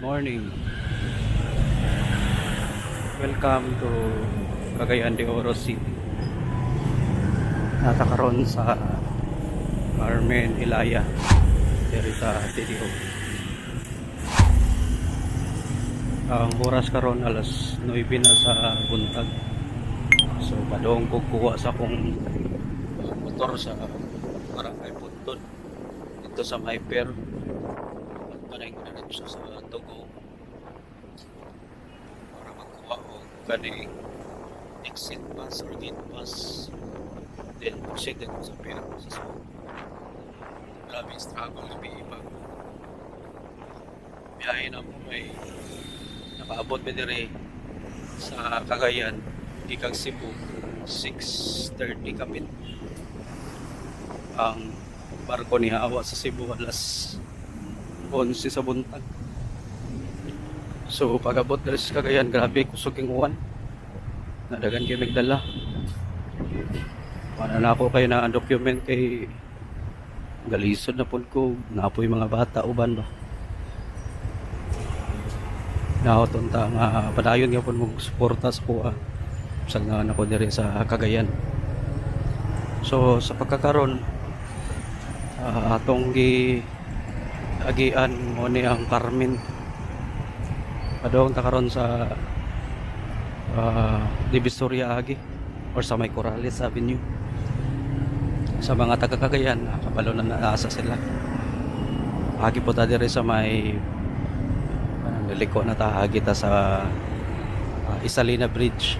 Morning. Welcome to Cagayan de Oro City. Nata karon sa Carmen Ilaya diri sa TDO. Ang oras karon alas 9 na sa buntag. So padong kukuha sa akong motor sa Barangay Punton dito sa Mayper. At panay ko na dito sa Tugo para magkuha o kaning exit pass or gate pass, then proceed din sa pera. So grabe struggle na iba. Biyahe na mo may nakaabot ba dire sa Cagayan gikan Cebu 6:30 kapit. Ang barko ni hawa sa Cebu alas 11 sa buntag. So pag-abot diri sa Cagayan, grabe kusog yung uwan. Nadagan kay nagdala. Para na ako kay na document kay galisod na pud ko, napoy mga bata uban ba. Nahoton ta nga padayon gyapon mo suporta sa kuha. Sa nga nako diri sa Cagayan. So sa pagkakaron atong agian mo ni ang Carmen. Padong ta karon sa Divisoria agi or sa may Corrales Avenue. Sa mga taga Cagayan, kabalo na naasa sila. Agi po ta diri sa may niliko na ta agi ta sa Isalina Bridge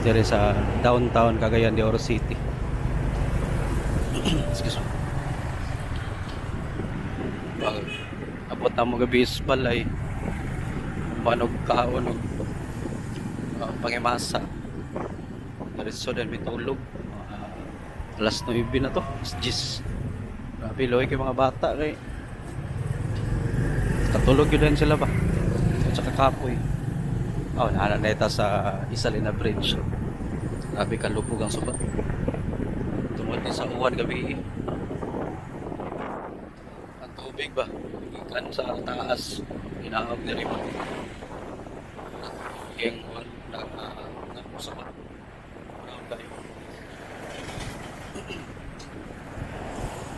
diri sa downtown Cagayan de Oro City. Excuse me. Abot na mo gabi is balay panog kaon og pangimasa diretso din mitulog alas 9 na to, alas 10. Grabe loy kay mga bata kay katulog yun din sila ba at saka kapoy. Naana na ita sa Isalina Bridge. Grabe kalupog ang suba tungod din sa uwan gabi. Ang tubig ba ikan sa taas inaog na rin mo yung uwan nagpusaman naog tayo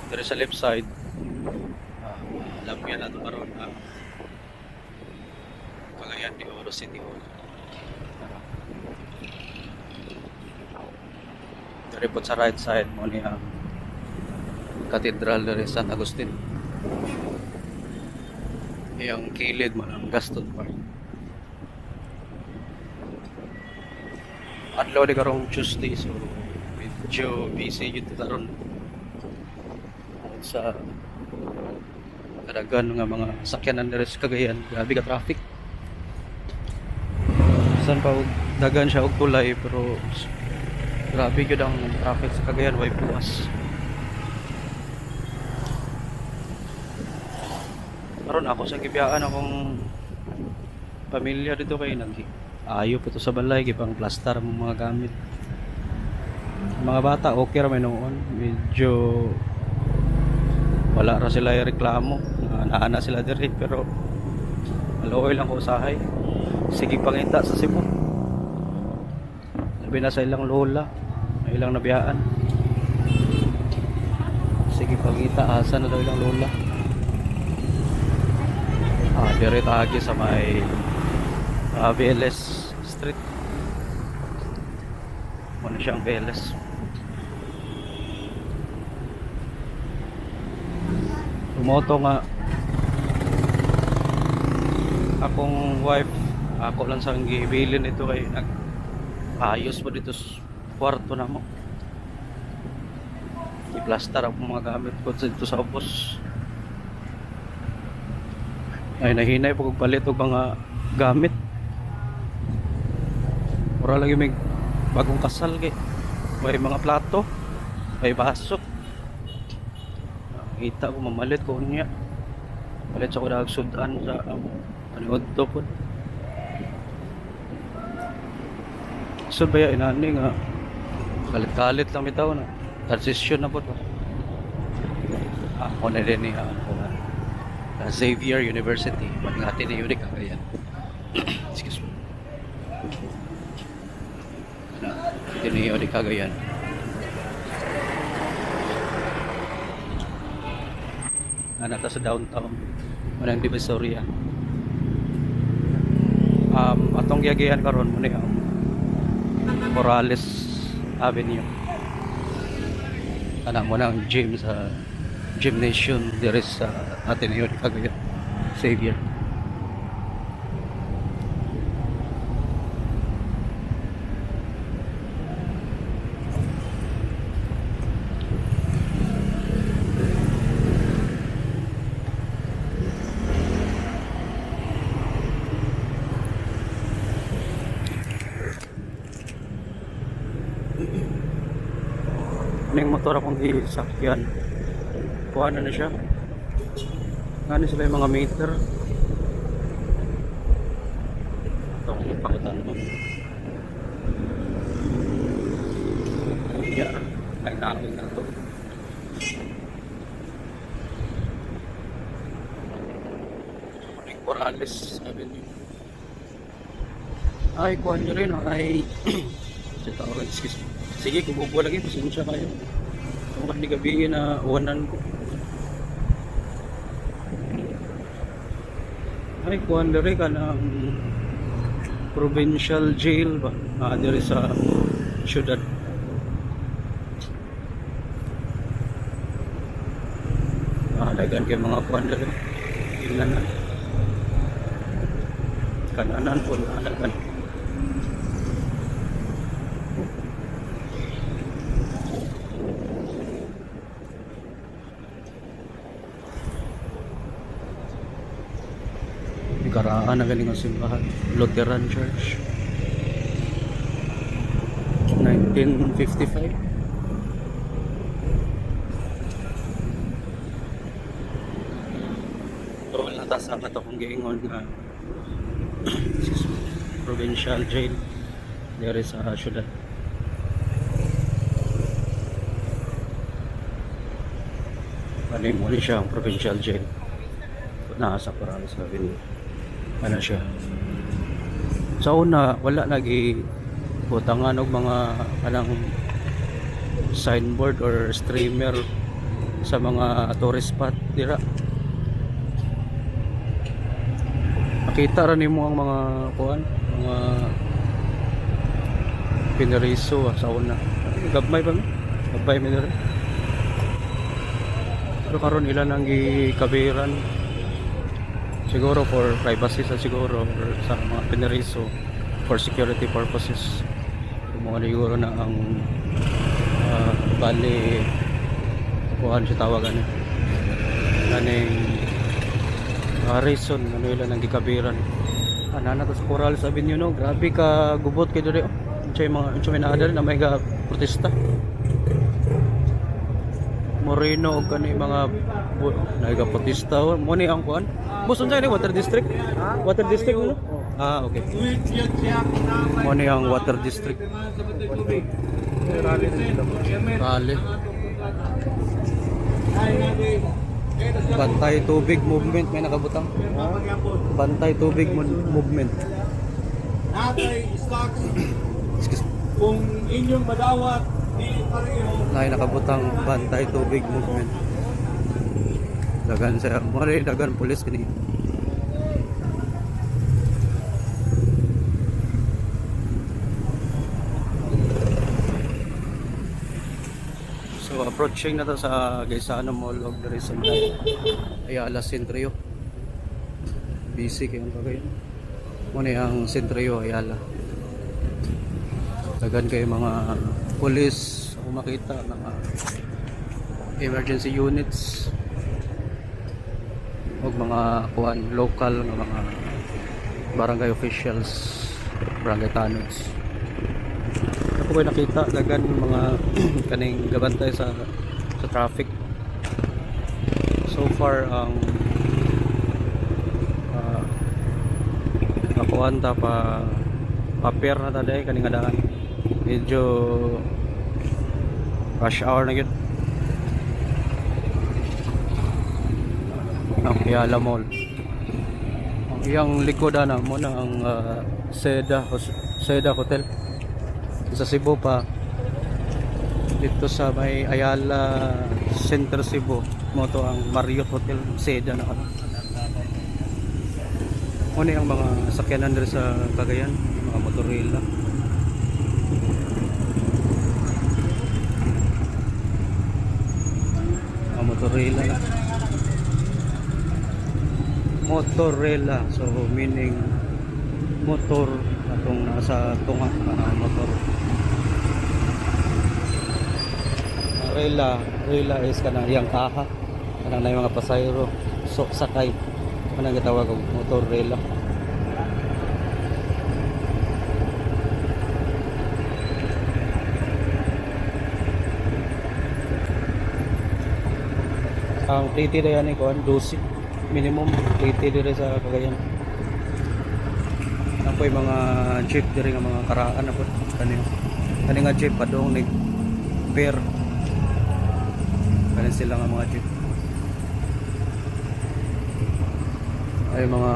dari sa left side. Alam yan nato karon Cagayan de Oro City Hall. Dari po sa right side mo ni ang Cathedral de San Agustin. Yung kilid mo ng Gaston Park. Adlaw di karong Tuesday, so medyo busy yun karon sa kadagan nga mga sakyanan diri sa Cagayan. Grabe ka traffic. San pa dagan siya og tulay pero grabe gyud ang traffic sa Cagayan, way puwas. Karon ako sa gibiyaan akong pamilya dito kay ayo pa to sa balay gipang plaster mo mga gamit. Mga bata okay ra may noon, medyo wala ra sila reklamo, naana sila diri pero aloy lang ko usahay. Sige pangita sa Cebu. Labi na sa ilang lola, ilang nabiyaan. Sige pangita asa na daw ilang lola. Dire agi sa may BLS Street. Muna siyang BLS. Tumoto nga akong wife, ako lang sa gibilin ito kay ayos mo dito sa kwarto na mo. I-plaster ako mga gamit ko dito sa ubos. Ay nahinay po kong palit og mga gamit. Mura lagi may bagong kasal kay may mga plato, may baso. Kita ko mamalit ko niya. Palit sa ko nagsudan sa panood to po. Sud ba inani nga kalit-kalit lang bitaw na. Transition na po. Ako na din niya. Xavier University, Maningati ni Unik Cagayan. Excuse me. Ateneo de Cagayan. Nata sa downtown. Manang Divisoria. Atong giyagihan karon mo ni Morales Avenue. Ana mo nang gym sa gymnasium there is sa Ateneo de Cagayan. Xavier. Ning motor akong isakyan. Kuha na siya. Ano sila yung mga meter? Itong pakitan mo. Yeah, ay namin na ito. Morales Avenue. Ay, kuha nyo rin. Ay, excuse me. Sige, kububo lagi. Pasensya kayo. Kung hindi gabi na uwanan ko. Ay, kuhan dere ka ng provincial jail ba? Dere sa syudad. Dagan kayo mga kuhan dere. Tingnan na. Kananan po dagan. Karaan na galing ang simbahan. Lutheran Church 1955. So wala ta sa kato kong giingon nga provincial jail there is sa syudad. Ano mo siya ang provincial jail nasa Morales Avenue. Ano siya sa una wala lagi butangan og mga kanang signboard or streamer sa mga tourist spot dira. Makita ra nimo ang mga kuan mga pineriso sa una. Gabmay ba mi? Gabmay mi dira. Pero karon ilan ang gikabiran. Siguro for privacy sa siguro or sa mga pineriso for security purposes. Mga siguro na ang bali kuhan siya tawagan niya. Kaning reason ano ilan ang gikabiran. Ana na to sa Morales Avenue no. Grabe ka gubot kay diri. Unsay may naadal na may ga protesta. Moreno og kani mga naiga protesta mo ni ang kuan. Boss unsay ni water district? Water district no? Okay. Mo ni ang water district. Rally. Bantay tubig movement may nakabutang. Bantay tubig movement. Natay stocks Excuse me. kung inyong madawat dili pareho. Nay nakabutang bantay tubig movement. Dagan sa mali dagan pulis kini. So approaching na to sa Gaisano Mall of the Rizal Ayala Centrio. Busy kayo kagayon. Muna ang Centrio Ayala. Dagan kayo mga pulis kung makita mga emergency units o mga kuan local ng mga barangay officials, barangay tanods. Ako ba nakita dagan mga kaning gabantay sa traffic. So far ang nakuan ta paper na taday kaning daan. Medyo rush hour na yun. Ayala Mall. Ang iyang likodan na mo na ang Seda Hotel. Sa Cebu pa, dito sa may Ayala Center Cebu mo to ang Marriott Hotel Seda na ano. Ano yung mga sakyanan dito sa Cagayan, mga motorila. Mga motorila na. Motorela, so meaning motor atong nasa tunga motor. Rela is kana yang kaha kanang na mga pasayro so sakay kanang gitawag og motor rela. Ang plate na yan ko 12 minimum plate dire sa Cagayan. Apoy mga jeep dire nga mga karaan na po kani nga jeep padong nig pair kani sila nga mga jeep ay mga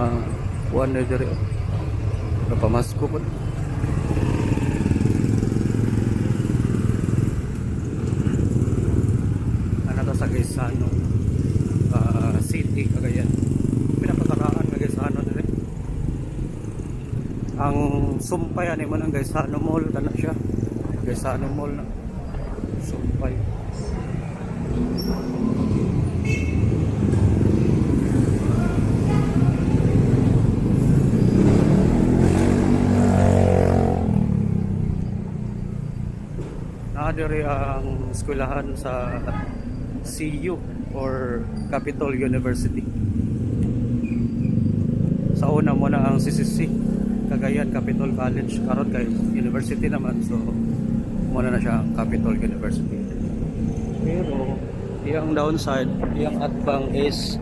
one na dire napamasko po. Ano to sa Gaisano City Cagayan pinakakaraan nga Gaisano dire. Ang sumpay ani man ang Gaisano Mall kana siya. Gaisano Mall na sumpay. Nadiri ang eskwelahan sa CU or Capital University. Sa una mo na ang CCC Cagayan Capital College karon kay university naman so muna na siya ang Capital University. Pero iyang downside, iyang atbang is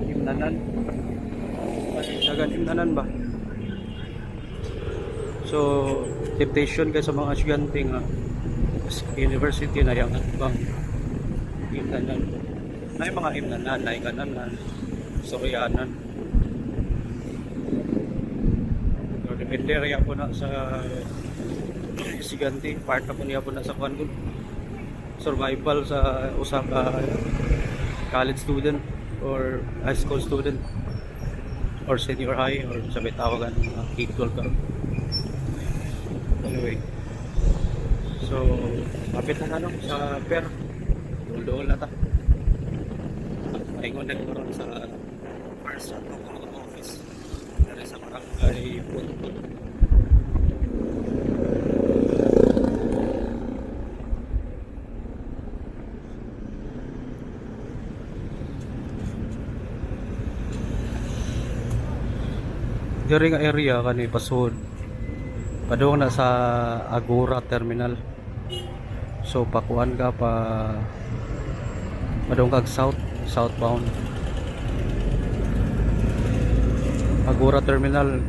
imnanan. Dagan imnanan ba? So temptation kay sa mga estudyante nga university na iyang atbang imnanan. Na yung mga imnanan, na yung kananan, Sorianan. Depende rin po na sa estudyante, part na po niya po na sa survival sa usap college student or high school student or senior high or sabi tawagan K-12 ka. Anyway, so kapit na ano sa per dool na ta ayun nagkaroon sa first office na sa barangay Puntun. Diri nga area kani pasud padung na sa Agora Terminal. So pakuan ka pa padung kag southbound Agora Terminal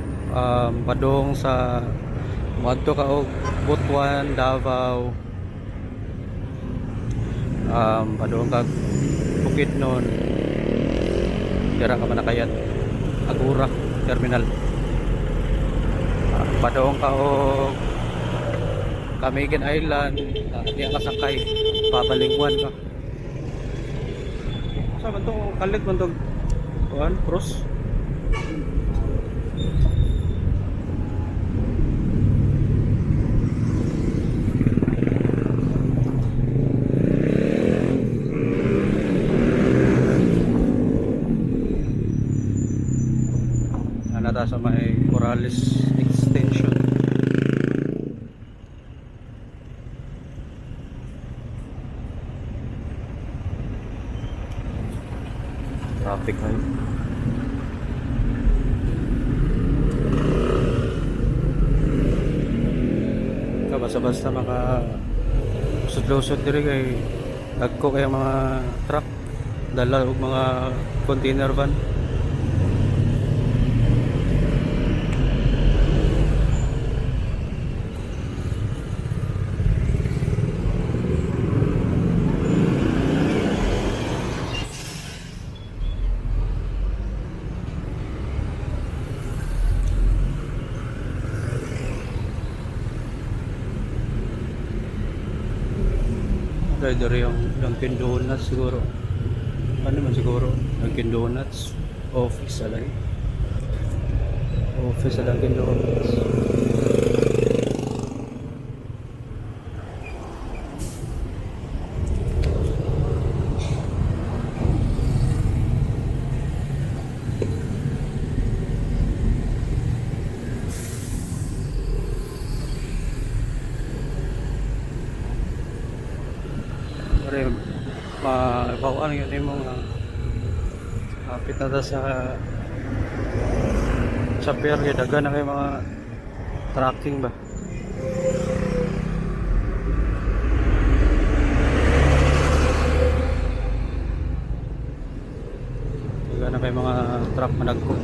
padung sa moadto ka og Butuan, Davao, padung kag Bukidnon dira ka manakayat Agora Terminal. Padung ka og Camiguin Island, diya ka sakay pabalingwan ka. Sa man to kalit man to kuan cross. Nata sa may Morales Extension. Traffic high. Basta-basta maka sudlo-sud diri kay dagko kay mga truck dala og mga container van. Rider yung Dunkin Donuts siguro. Ano man siguro? Dunkin Donuts. Office alay. Office sa Dunkin Donuts. Pare, mabawaan yun yung mga kapit na ta sa pier, kaya daga na kayo mga tracking ba. Daga na kayo mga truck managko.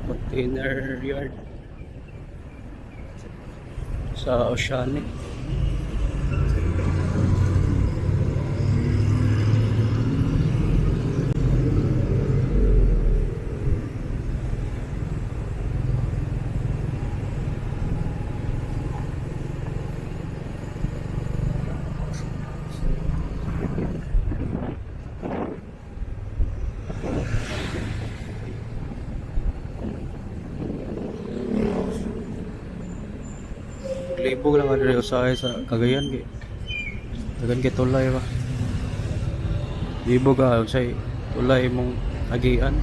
Container yard sa Oceanic. Libog lang ada usahay sa Cagayan kay dagan kay tulay ba. Libog ka usahay tulay mong agian.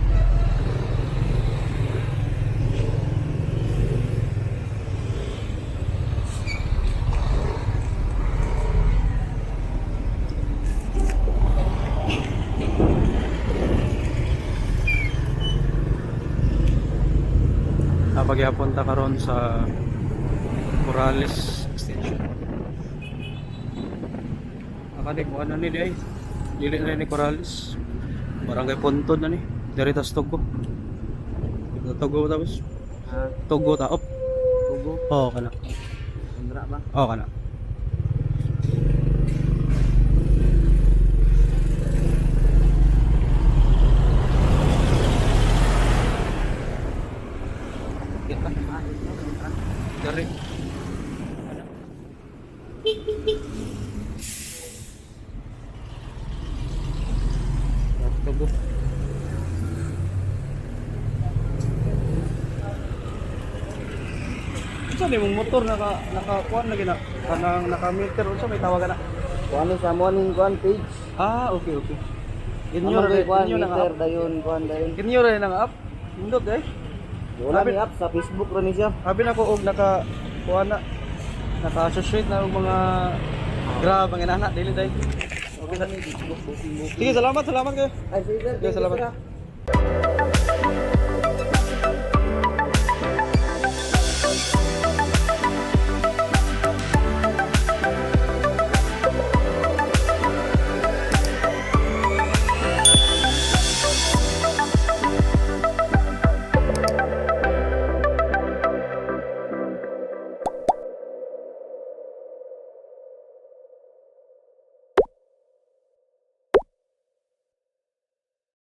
Napagyapon ta karon sa Corrales Extension. Akadik mo ano ni di ay. Dili na ni Corrales. Barangay Puntod na ni. Dari tas Togo. Togo tapos. Togo taop. Tugo, Oo kana. Andra ba? Oo kana. Dari. Togo. Unsa ni mong motor naka kuan lagi na kanang naka-meter unsa may tawagan na? Kuan ni sa morning kuan page. Ah, okay. Inyo Ano kay kuan inyo nang meter app. dayon kuan dayon. Inyo rin nang app. Indot eh. Wala Sabi- ni app sa Facebook ra ni siya. Abi na ko og kuan na naka-associate na og mga Grab ang inana dili day. Okay na ni Facebook booking. Sige, salamat kayo. Ay sige, Sige, salamat. sir.